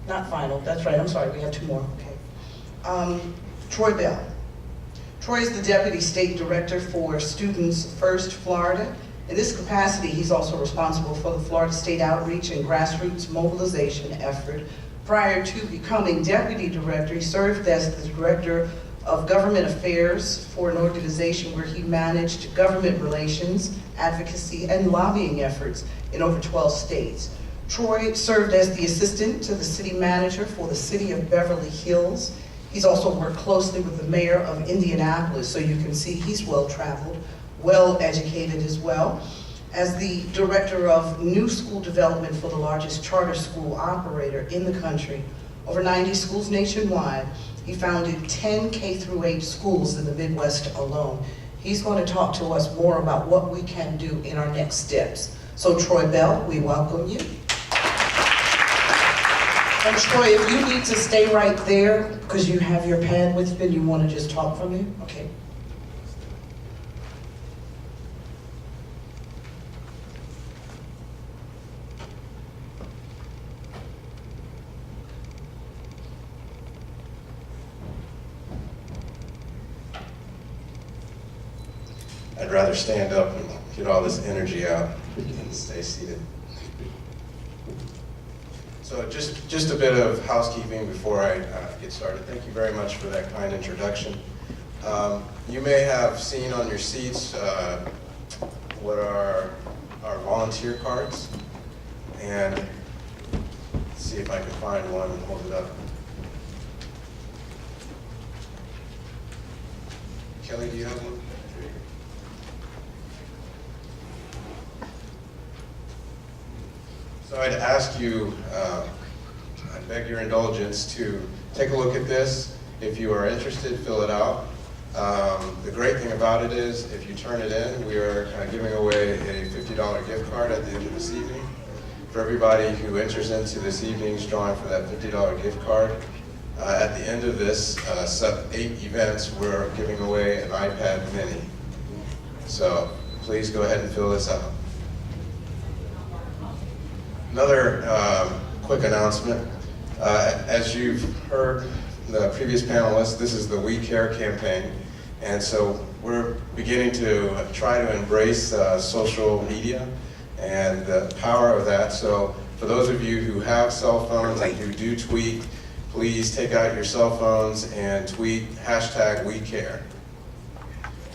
Not final, that's right, I'm sorry, we have two more, okay. Troy Bell. Troy is the Deputy State Director for Students First Florida. In this capacity, he's also responsible for the Florida State Outreach and Grassroots Mobilization effort. Prior to becoming Deputy Director, he served as the Director of Government Affairs for an organization where he managed government relations, advocacy, and lobbying efforts in over 12 states. Troy served as the assistant to the city manager for the city of Beverly Hills. He's also worked closely with the mayor of Indianapolis, so you can see he's well-traveled, well-educated as well. As the director of new school development for the largest charter school operator in the country, over 90 schools nationwide, he founded 10 K-8 schools in the Midwest alone. He's going to talk to us more about what we can do in our next steps. So Troy Bell, we welcome you. And Troy, if you need to stay right there, because you have your pad with you and you want to just talk from there, okay. I'd rather stand up and get all this energy out than stay seated. So just a bit of housekeeping before I get started. Thank you very much for that kind introduction. You may have seen on your seats what are our volunteer cards. And let's see if I can find one and hold it up. Kelly, do you have one? So I'd ask you, I beg your indulgence to take a look at this. If you are interested, fill it out. The great thing about it is, if you turn it in, we are giving away a $50 gift card at the end of this evening. For everybody who enters into this evening's drawing for that $50 gift card, at the end of this 8 events, we're giving away an iPad mini. So please go ahead and fill this out. Another quick announcement. As you've heard the previous panelists, this is the We Care campaign. And so we're beginning to try to embrace social media and the power of that. So for those of you who have cell phones and who do tweet, please take out your cell phones and tweet #WeCare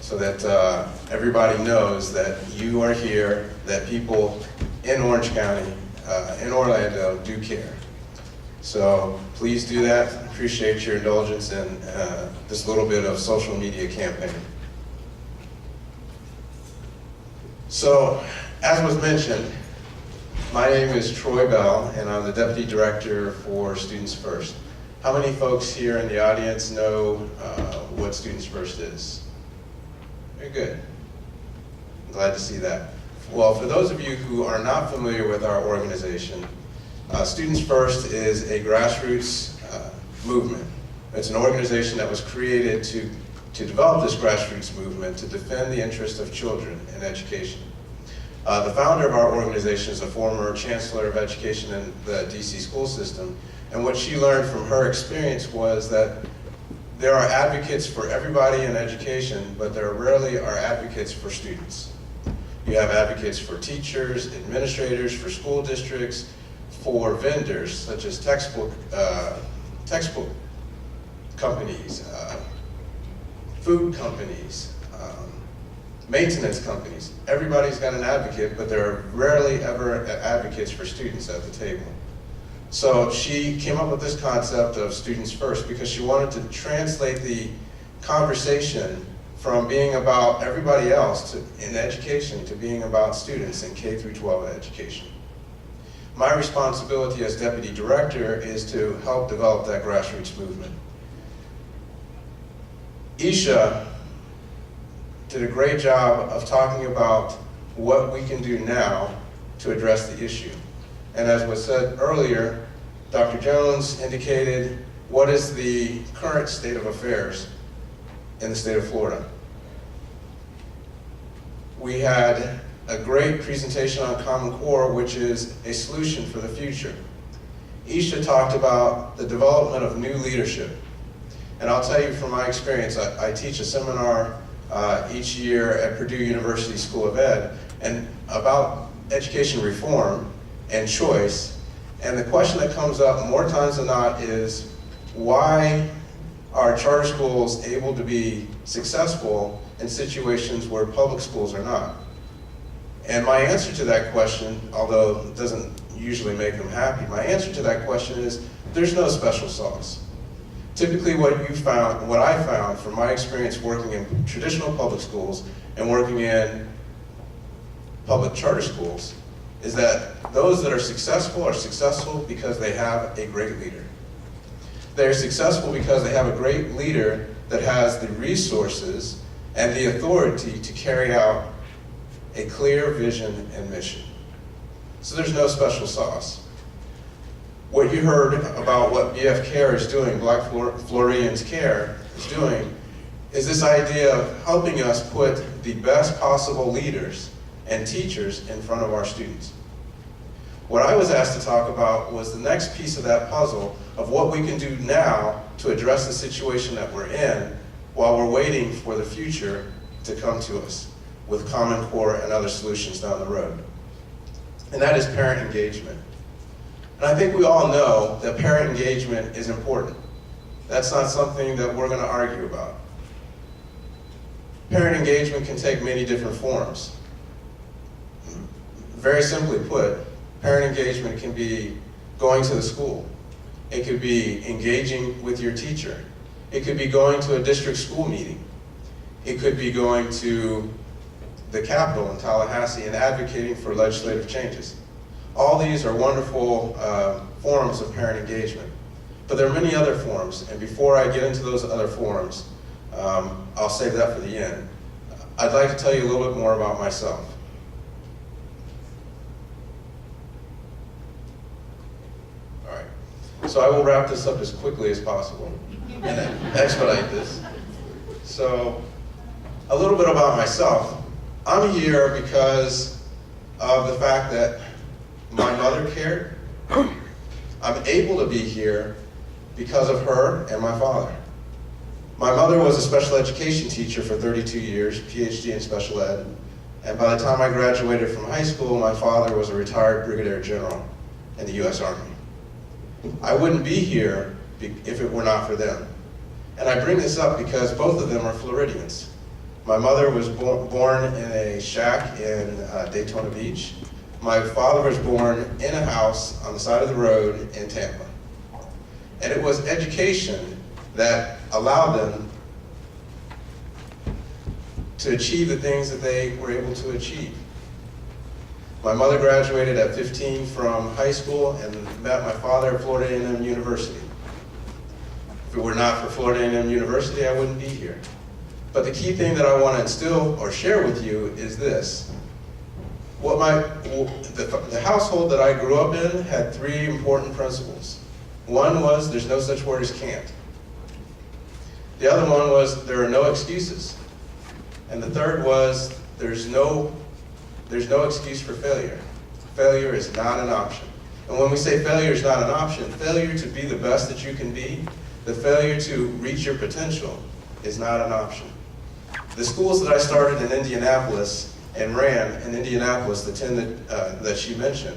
so that everybody knows that you are here, that people in Orange County, in Orlando, do care. So please do that. I appreciate your indulgence in this little bit of social media campaign. So, as was mentioned, my name is Troy Bell, and I'm the Deputy Director for Students First. How many folks here in the audience know what Students First is? Very good. I'm glad to see that. Well, for those of you who are not familiar with our organization, Students First is a grassroots movement. It's an organization that was created to develop this grassroots movement to defend the interests of children in education. The founder of our organization is a former chancellor of education in the DC school system, and what she learned from her experience was that there are advocates for everybody in education, but there rarely are advocates for students. You have advocates for teachers, administrators, for school districts, for vendors such as textbook companies, food companies, maintenance companies. Everybody's got an advocate, but there are rarely ever advocates for students at the table. So she came up with this concept of Students First because she wanted to translate the conversation from being about everybody else in education to being about students in K-12 education. My responsibility as Deputy Director is to help develop that grassroots movement. Isha did a great job of talking about what we can do now to address the issue. And as was said earlier, Dr. Jones indicated what is the current state of affairs in the state of Florida. We had a great presentation on Common Core, which is a solution for the future. Isha talked about the development of new leadership. And I'll tell you from my experience, I teach a seminar each year at Purdue University School of Ed and about education reform and choice. And the question that comes up more times than not is, why are charter schools able to be successful in situations where public schools are not? And my answer to that question, although it doesn't usually make them happy, my answer to that question is, there's no special sauce. Typically what I found from my experience working in traditional public schools and working in public charter schools is that those that are successful because they have a great leader. They're successful because they have a great leader that has the resources and the authority to carry out a clear vision and mission. So there's no special sauce. What you heard about what BF Care is doing, Black Floridians Care is doing, is this idea of helping us put the best possible leaders and teachers in front of our students. What I was asked to talk about was the next piece of that puzzle of what we can do now to address the situation that we're in while we're waiting for the future to come to us with Common Core and other solutions down the road. And that is parent engagement. And I think we all know that parent engagement is important. That's not something that we're going to argue about. Parent engagement can take many different forms. Very simply put, parent engagement can be going to the school. It could be engaging with your teacher. It could be going to a district school meeting. It could be going to the Capitol in Tallahassee and advocating for legislative changes. All these are wonderful forms of parent engagement. But there are many other forms, and before I get into those other forms, I'll save that for the end. I'd like to tell you a little bit more about myself. All right, so I will wrap this up as quickly as possible and expedite this. So, a little bit about myself. I'm here because of the fact that my mother cared. I'm able to be here because of her and my father. My mother was a special education teacher for 32 years, PhD in special ed, and by the time I graduated from high school, my father was a retired brigadier general in the U.S. Army. I wouldn't be here if it were not for them. And I bring this up because both of them are Floridians. My mother was born in a shack in Daytona Beach. My father was born in a house on the side of the road in Tampa. And it was education that allowed them to achieve the things that they were able to achieve. My mother graduated at 15 from high school and met my father at Florida A&M University. If it were not for Florida A&M University, I wouldn't be here. But the key thing that I want to instill or share with you is this. The household that I grew up in had three important principles. One was there's no such word as can't. The other one was there are no excuses. And the third was there's no excuse for failure. Failure is not an option. And when we say failure is not an option, failure to be the best that you can be, the failure to reach your potential is not an option. The schools that I started in Indianapolis and ran in Indianapolis, the 10 that she mentioned,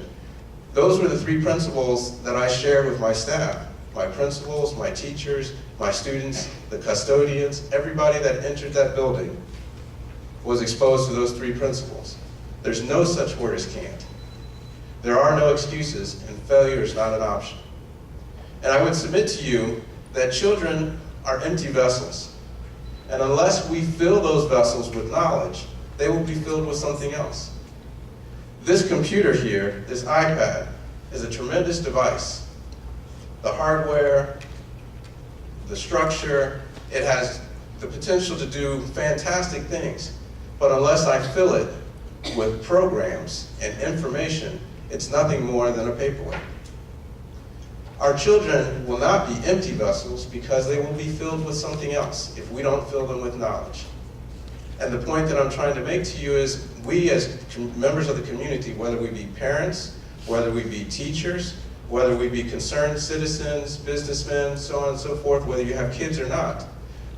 those were the three principles that I shared with my staff. My principals, my teachers, my students, the custodians, everybody that entered that building was exposed to those three principles. There's no such word as can't. There are no excuses, and failure is not an option. And I would submit to you that children are empty vessels. And unless we fill those vessels with knowledge, they will be filled with something else. This computer here, this iPad, is a tremendous device. The hardware, the structure, it has the potential to do fantastic things. But unless I fill it with programs and information, it's nothing more than a paperweight. Our children will not be empty vessels because they will be filled with something else if we don't fill them with knowledge. And the point that I'm trying to make to you is we as members of the community, whether we be parents, whether we be teachers, whether we be concerned citizens, businessmen, so on and so forth, whether you have kids or not,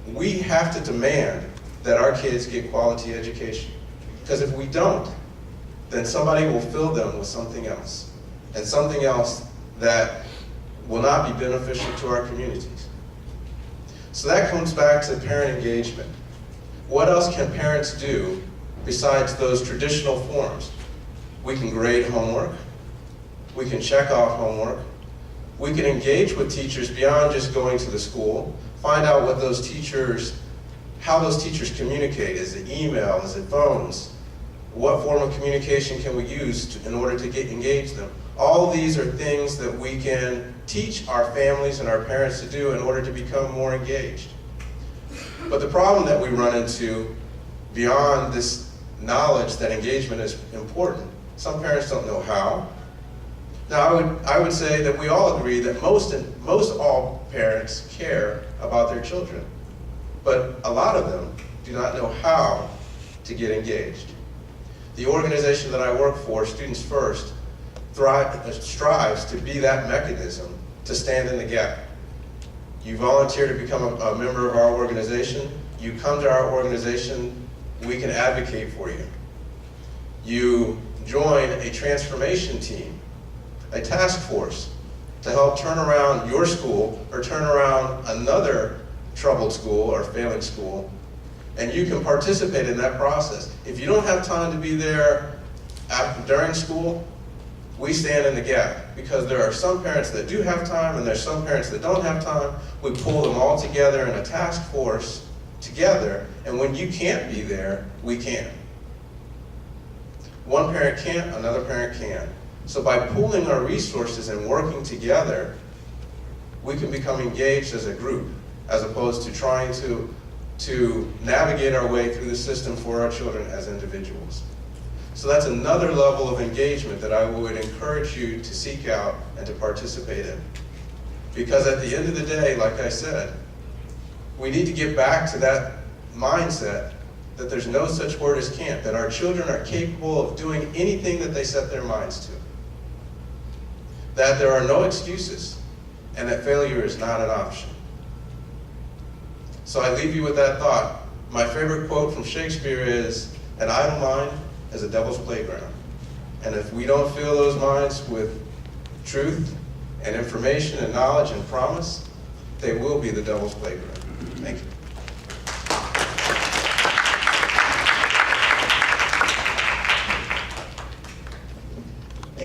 we have to demand that our kids get quality education. Because if we don't, then somebody will fill them with something else, and something else that will not be beneficial to our communities. So that comes back to parent engagement. What else can parents do besides those traditional forms? We can grade homework, we can check off homework, we can engage with teachers beyond just going to the school, find out what those teachers, how those teachers communicate. Is it email, is it phones? What form of communication can we use in order to engage them? All these are things that we can teach our families and our parents to do in order to become more engaged. But the problem that we run into beyond this knowledge that engagement is important, some parents don't know how. Now I would say that we all agree that most all parents care about their children, but a lot of them do not know how to get engaged. The organization that I work for, Students First, strives to be that mechanism to stand in the gap. You volunteer to become a member of our organization. You come to our organization, we can advocate for you. You join a transformation team, a task force, to help turn around your school or turn around another troubled school or failing school, and you can participate in that process. If you don't have time to be there during school, we stand in the gap, because there are some parents that do have time and there's some parents that don't have time. We pull them all together in a task force together, and when you can't be there, we can. One parent can't, another parent can. So by pooling our resources and working together, we can become engaged as a group, as opposed to trying to navigate our way through the system for our children as individuals. So that's another level of engagement that I would encourage you to seek out and to participate in. Because at the end of the day, like I said, we need to get back to that mindset that there's no such word as can't, that our children are capable of doing anything that they set their minds to. That there are no excuses, and that failure is not an option. So I leave you with that thought. My favorite quote from Shakespeare is, "An idle mind is a devil's playground." And if we don't fill those minds with truth and information and knowledge and promise, they will be the devil's playground. Thank you.